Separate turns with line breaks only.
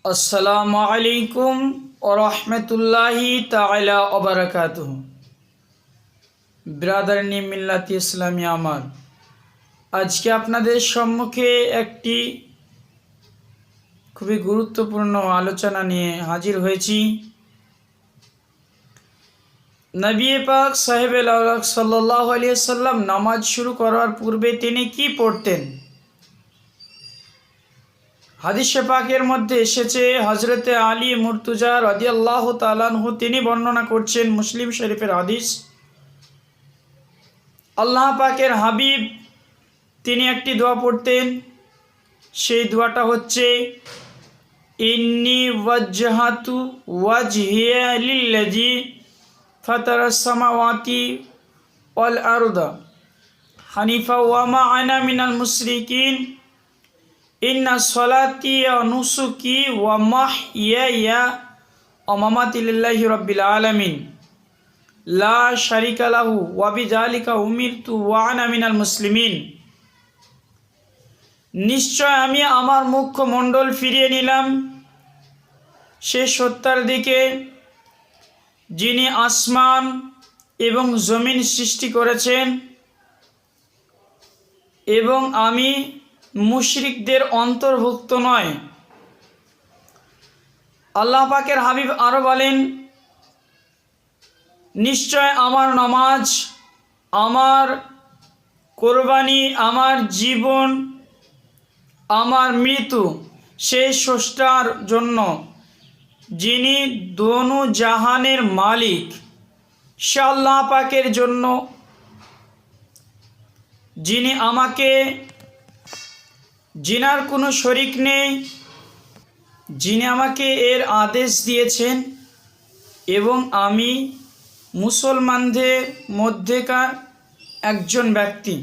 আসসালামু আলাইকুম ওয়া রাহমাতুল্লাহি তাআলা ওয়া বারাকাতুহু। ব্রাদারনি মিল্লাতি ইসলামী আমার, আজকে আপনাদের সম্মুখে একটি খুবই গুরুত্বপূর্ণ আলোচনা নিয়ে হাজির হয়েছি। নবী পাক সাহেবে আওলাদ সাল্লাল্লাহু আলাইহি সাল্লাম নামাজ শুরু করার পূর্বে তিনি কি পড়তেন? হাদিসে পাকের মধ্যে এসেছে, হজরতে আলী মুর্তুজা রাদিয়াল্লাহু তাআলা আনহু তিনি বর্ণনা করছেন, মুসলিম শরীফের হাদিস। আল্লাহ পাকের হাবিব তিনি একটি দোয়া পড়তেন। সেই দোয়াটা হচ্ছে, ইন্নী ওয়াজহাতু ওয়াজহিয়া লিল্লাযী ফাতারাস সামাওয়াতি ওয়াল আরদা হানিফা ওয়া মা আনা মিনাল মুশরিকিন ইন্না সলাতি ওয়া নুসুকি ওয়া মাহইয়ায়া ওয়া মামাতি লিল্লাহি রাব্বিল আলামিন লা শারিকা লাহু ওয়া বিযালিকা উমিরতু ওয়া আনা মিনাল মুসলিমিন। নিশ্চয় আমি আমার মুখমণ্ডল ফিরিয়ে নিলাম সে সত্তার দিকে যিনি আসমান এবং জমিন সৃষ্টি করেছেন, এবং আমি মুশরিকদের অন্তর্ভুক্ত নয়। আল্লাহ পাকের হাবিব আরও বলেন, নিশ্চয় আমার নামাজ, আমার কোরবানি, আমার জীবন, আমার মৃত্যু সেই স্রষ্টার জন্য যিনি দোনো জাহানের মালিক, সে আল্লাহ পাকের জন্য, যিনি আমাকে, যিনার কোনো শরিক নেই, যিনি আমাকে এর আদেশ দিয়েছেন, এবং আমি মুসলমানদের মধ্যেকার একজন ব্যক্তি।